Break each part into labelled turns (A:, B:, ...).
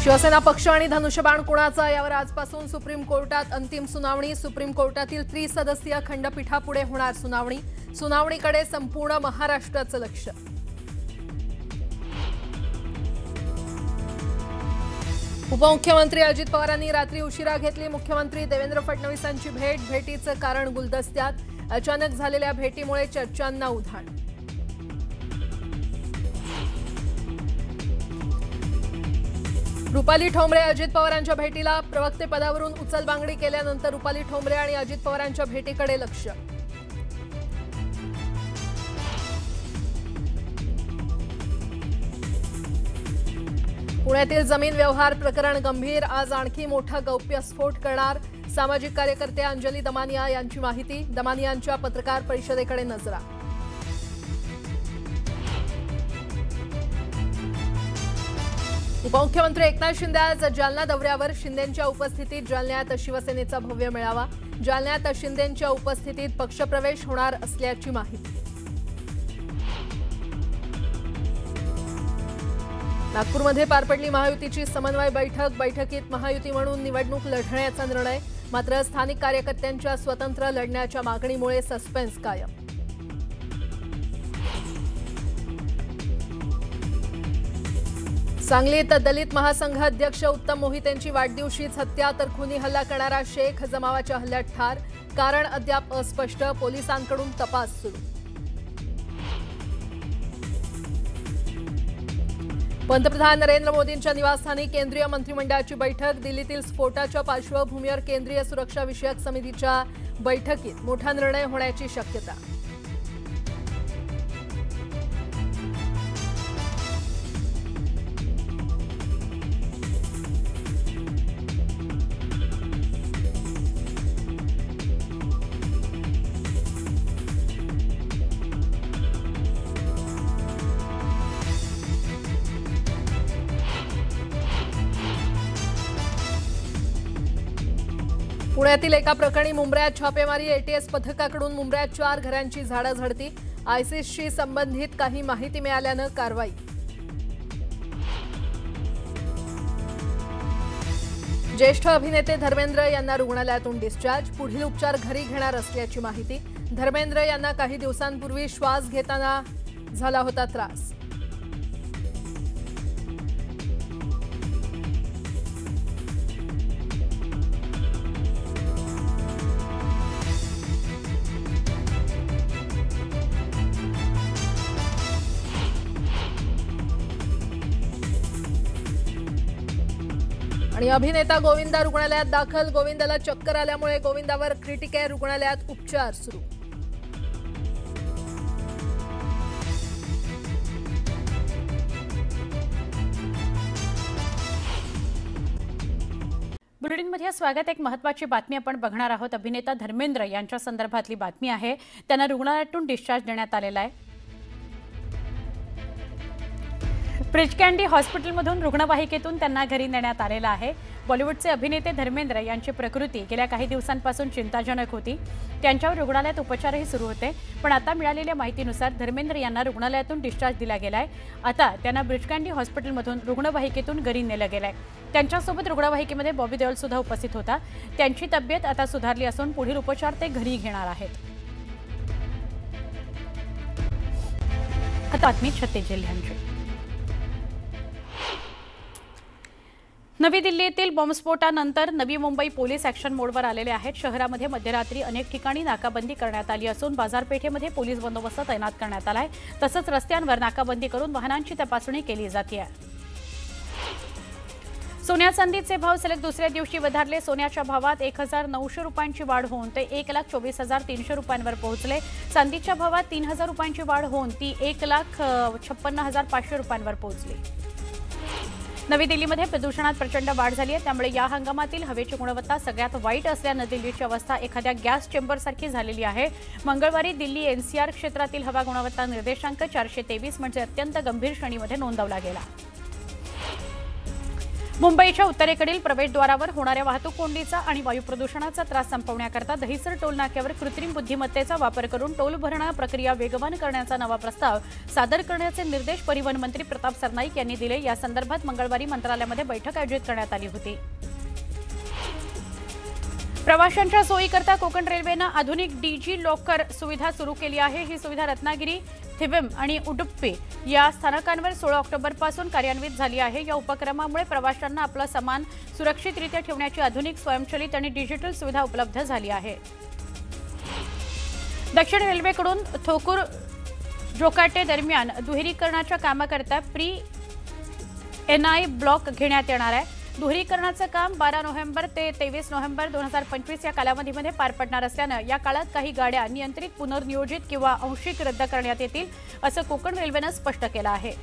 A: शिवसेना पक्ष आणि धनुष्यबाण कोणाचा यावर आजपासून सुप्रीम कोर्टात अंतिम सुनावणी। सुप्रीम कोर्टातील त्रिसदस्यीय खंडपीठापुढे होणार सुनावणी। सुनावणीकडे संपूर्ण महाराष्ट्राचं लक्ष। उपमुख्यमंत्री अजित पवारांनी रात्री उशिरा घेतली मुख्यमंत्री देवेंद्र फडणवीसांची भेट। भेटीचं कारण गुलदस्त्यात। अचानक झालेल्या भेटीमुळे चर्चांना उधाण। रुपाली ठोंबरे अजित पवारांच्या भेटीला प्रवक्तेपदावरून उचलबांगडी केल्यानंतर रुपाली ठोंबरे आणि अजित पवारांच्या भेटीकडे लक्ष। पुण्यातील जमीन व्यवहार प्रकरण गंभीर। आज आणखी मोठा गौप्यस्फोट करणार। सामाजिक कार्यकर्ते अंजली दमानिया यांची माहिती। दमानियांच्या पत्रकार परिषदेकडे नजरा। उपमुख्यमंत्री एकनाथ शिंदे आज जालना दौऱ्यावर। शिंदेंच्या उपस्थितीत जालन्यात शिवसेनेचा भव्य मेळावा। जालन्यात शिंदेंच्या उपस्थितीत पक्षप्रवेश होणार असल्याची माहिती। नागपूरमध्ये पार पडली महायुतीची समन्वय बैठक। बैठकीत महायुती म्हणून निवडणूक लढण्याचा निर्णय। मात्र स्थानिक कार्यकर्त्यांच्या स्वतंत्र लढण्याच्या मागणीमुळे सस्पेन्स कायम। सांगलीत दलित महासंघ अध्यक्ष उत्तम मोहितेंची वाढदिवशीच हत्या तर खुनी हल्ला करणारा शेख जमावाच्या हल्ल्यात ठार। कारण अद्याप अस्पष्ट। पोलिसांकडून तपास सुरू। पंतप्रधान नरेंद्र मोदींच्या निवासस्थानी केंद्रीय मंत्रिमंडळाची बैठक। दिल्लीतील स्फोटाच्या पार्श्वभूमीवर केंद्रीय सुरक्षा विषयक समितीच्या बैठकीत मोठा निर्णय होण्याची शक्यता। पुण्यातील एका प्रकरणी मुंब्र्यात छापेमारी। एटीएस पथकाकडून मुंब्र्यात 4 घरांची झाडाझडती। आयसिसशी संबंधित काही माहिती मिळाल्यानं कारवाई। ज्येष्ठ अभिनेते धर्मेंद्र यांना रुग्णालयातून डिस्चार्ज। पुढील उपचार घरी घेणार असल्याची माहिती। धर्मेंद्र यांना काही दिवसांपूर्वी श्वास घेताना झाला होता त्रास। आणि अभिनेता गोविंदा रुग्णालयात दाखल। गोविंदाला चक्कर आल्यामुळे गोविंदावर क्रिटिकेअर रुग्णालयात उपचार सुरू।
B: बुलेटिनमध्ये स्वागत। एक महत्त्वाची बातमी आपण बघणार आहोत। अभिनेता धर्मेंद्र यांच्या संदर्भातली बातमी आहे। त्यांना रुग्णालयातून डिस्चार्ज देण्यात आलेला आहे। ब्रिज कँडी हॉस्पिटलमधून रुग्णवाहिकेतून त्यांना घरी नेण्यात आलेला आहे। बॉलिवूडचे अभिनेते धर्मेंद्र यांची प्रकृती गेल्या काही दिवसांपासून चिंताजनक होती। त्यांच्यावर रुग्णालयात उपचारही सुरू होते। पण आता मिळालेल्या माहितीनुसार धर्मेंद्र यांना रुग्णालयातून डिस्चार्ज दिला गेलाय। आता त्यांना ब्रिज कँडी हॉस्पिटलमधून रुग्णवाहिकेतून घरी नेलं गेलंय। त्यांच्यासोबत रुग्णवाहिकेमध्ये बॉबी देओल सुद्धा उपस्थित होता। त्यांची तब्येत आता सुधारली असून पुढील उपचार ते घरी घेणार आहेत। आता बातमी छत्तीस जिल्ह्यांची। नवी दिल्लीतील बॉम्बस्फोटानंतर नवी मुंबई पोलीस ॲक्शन मोडवर आलेले आहेत। शहरामध्ये मध्यरात्री अनेक ठिकाणी नाकाबंदी करण्यात आली असून बाजारपेठेमध्ये पोलीस बंदोबस्त तैनात करण्यात आलाय। तसंच रस्त्यांवर नाकाबंदी करून वाहनांची तपासणी केली जाते। सोन्या चांदीचे भाव सलग दुसऱ्या दिवशी वधारले। सोन्याच्या भावात 1,900 रुपयांची वाढ होऊन ते 1,24,300 रुपयांवर पोहोचले। चांदीच्या भावात 3,000 रुपयांची वाढ होऊन ती 1,56,500 रुपयांवर पोहोचली। नवी दिल्लीमध्ये प्रदूषणात प्रचंड वाढ झाली आहे। त्यामुळे या हंगामातील हवेची गुणवत्ता सगळ्यात वाईट असल्याने दिल्लीची अवस्था एखाद्या गॅस चेंबरसारखी झालेली आहे। मंगळवारी दिल्ली एनसीआर क्षेत्रातील हवा गुणवत्ता निर्देशांक 423 म्हणजे अत्यंत गंभीर श्रेणीमध्ये नोंदवला गेला। मुंबईच्या उत्तरेकडील प्रवेशद्वारावर होणाऱ्या वाहतूक कोंडीचा आणि वायू प्रदूषणाचा त्रास संपवण्याकरता दहिसर टोल नाक्यावर कृत्रिम बुद्धिमत्तेचा वापर करून टोल भरणा प्रक्रिया वेगवान करण्याचा नवा प्रस्ताव सादर करण्याचे निर्देश परिवहन मंत्री प्रताप सरनाईक यांनी दिले। या संदर्भात मंगळवारी मंत्रालयामध्ये बैठक आयोजित करण्यात आली होती। प्रवाशांच्या सोयीकरता कोकण रेल्वेनं आधुनिक डीजी लॉकर सुविधा सुरू केली आहे। ही सुविधा रत्नागिरी, थिविम आणि उडुप्पी या स्थानकांवर 16 ऑक्टोबरपासून कार्यान्वित झाली आहे। या उपक्रमामुळे प्रवाशांना आपला सामान सुरक्षितरित्या ठेवण्याची आधुनिक, स्वयंचलित आणि डिजिटल सुविधा उपलब्ध झाली आहे। दक्षिण रेल्वेकडून थोकूर जोकाटे दरम्यान दुहेरीकरणाच्या कामाकरता NI ब्लॉक घेण्यात येणार आहे। दुहेरीकरणाचं काम 12 नोव्हेंबर ते 23 नोव्हेंबर 2025 या कालावधीमध्ये पार पडणार असल्यानं या काळात काही गाड्या नियंत्रित, पुनर्नियोजित किंवा आंशिक रद्द करण्यात येतील, असं कोकण रेल्वेनं स्पष्ट केलं आहे।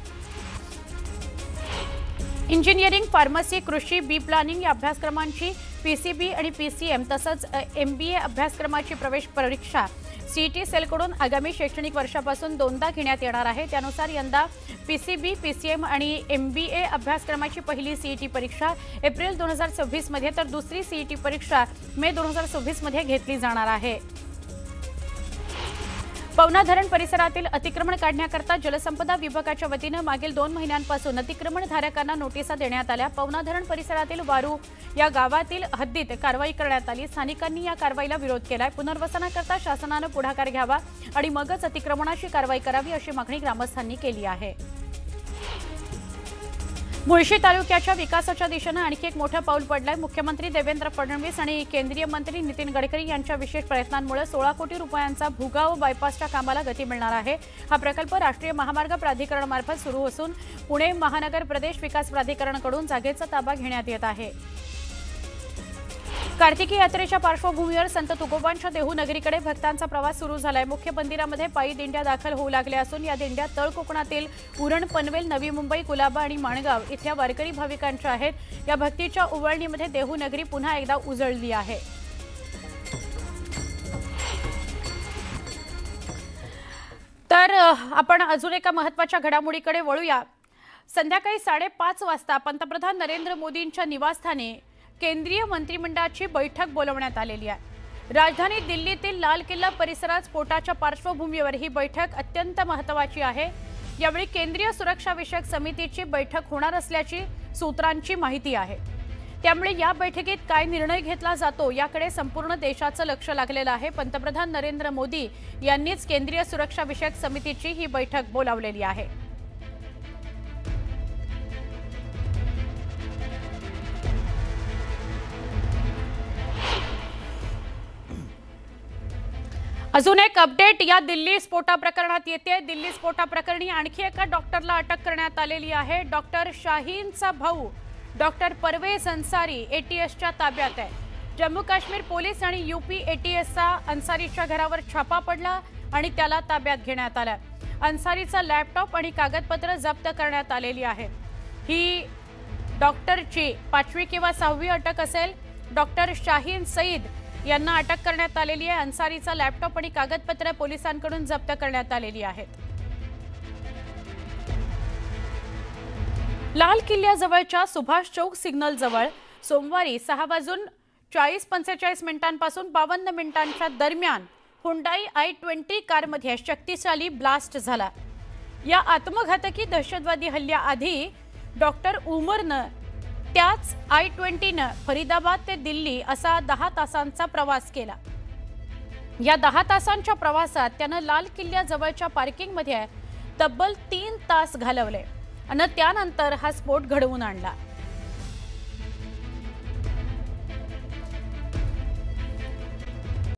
B: इंजिनिअरिंग, फार्मसी, कृषी, बी प्लॅनिंग या अभ्यासक्रमांची PCB आणि PCM तसंच MBA अभ्यासक्रमाची प्रवेश परीक्षा CET सेलकडून आगामी शैक्षणिक वर्षापासून 2दा घेण्यात येणार आहे। त्यानुसार यंदा PCB, PCM आणि MBA अभ्यासक्रमाची पहिली CET परीक्षा एप्रिल 2026 मध्ये तर दुसरी CET परीक्षा मे 2026 मध्ये घेतली जाणार आहे। पवना धरण परिसरातील अतिक्रमण काढण्याकरता जलसंपदा विभागाच्या वतीनं मागील 2 महिन्यांपासून अतिक्रमणधारकांना नोटिसा देण्यात आल्या। पवना धरण परिसरातील वारू या गावातील हद्दीत कारवाई करण्यात आली। स्थानिकांनी या कारवाईला विरोध केलाय। पुनर्वसनाकरता शासनानं पुढाकार घ्यावा आणि मगच अतिक्रमणाची कारवाई करावी अशी मागणी ग्रामस्थांनी केली आहे। मुळशी तालुक्याच्या विकासाच्या दिशेनं आणखी एक मोठं पाऊल पडलंय। मुख्यमंत्री देवेंद्र फडणवीस आणि केंद्रीय मंत्री नितीन गडकरी यांच्या विशेष प्रयत्नांमुळे 16 कोटी रुपयांचा भुगाव बायपासच्या कामाला गती मिळणार आहे। हा प्रकल्प राष्ट्रीय महामार्ग प्राधिकरणामार्फत सुरू असून पुणे महानगर प्रदेश विकास प्राधिकरणाकडून जागेचा ताबा घेण्यात येत आहे। कार्तिकी यात्रेच्या पार्श्वभूमीवर संत तुकोबांच्या देहू नगरीकडे भक्तांचा प्रवास सुरू झालाय। मुख्य मंदिरामध्ये पायी दिंड्या दाखल होऊ लागल्या असून या दिंड्या तळ कोकणातील उरण, पनवेल, नवी मुंबई, कुलाबा आणि माणगाव इथल्या वारकरी भाविकांच्या आहेत। या भक्तीच्या उवळणीमध्ये देहू नगरी पुन्हा एकदा उजळली आहे। तर आपण अजून एका महत्त्वाच्या घडामोडीकडे वळूया। संध्याकाळी 5:30 वाजता पंतप्रधान नरेंद्र मोदींच्या निवासस्थानी केंद्रीय मंत्रिमंडळाची बैठक बोलवण्यात आलेली आहे। राजधानी दिल्लीतील लाल किल्ला परिसरात स्फोटाच्या पार्श्वभूमीवर ही बैठक अत्यंत महत्त्वाची आहे। यावेळी केंद्रीय सुरक्षा विषयक समितीची बैठक होणार असल्याची सूत्रांची माहिती आहे। त्यामुळे या बैठकीत काय निर्णय घेतला जातो याकडे संपूर्ण देशाचं लक्ष लागलेलं आहे। पंतप्रधान नरेंद्र मोदी यांनीच केंद्रीय सुरक्षा विषयक समितीची ही बैठक बोलावलेली आहे। अजून एक अपडेट या दिल्ली स्फोटा प्रकरणात येते। दिल्ली स्फोटा प्रकरणी आणखी एका डॉक्टरला अटक करण्यात आलेली आहे। डॉक्टर शाहीनचा भाऊ डॉक्टर परवेज अन्सारी ATSच्या ताब्यात आहे। जम्मू काश्मीर पोलीस आणि UP ATSचा अन्सारीच्या घरावर छापा पडला आणि त्याला ताब्यात घेण्यात आला। अन्सारीचा लॅपटॉप आणि कागदपत्र जप्त करण्यात आलेली आहे। ही डॉक्टरची 5वी किंवा 6वी अटक असेल। डॉक्टर शाहीन सईद यांना अटक करण्यात आलेली आहे। अन्सारीचा लॅपटॉप आणि कागदपत्र पोलिसांकडून जप्त करण्यात आलेली आहेत। लाल किल्ल्याजवळच्या सुभाष चौक सिग्नल जवळ सोमवारी 6:40-45 पासून 52 मिनिटांच्या दरम्यान हुंडाई i20 कारमध्ये शक्तिशाली ब्लास्ट झाला। या आत्मघातकी दहशतवादी हल्ल्याआधी डॉक्टर उमरनं त्याच i20नं फरीदाबाद ते दिल्ली असा 10 तासांचा प्रवास केला। या 10 तासांच्या प्रवासात त्यानं लाल किल्ल्याजवळच्या पार्किंगमध्ये तब्बल 3 तास घालवले आणि त्यानंतर हा स्फोट घडवून आणला।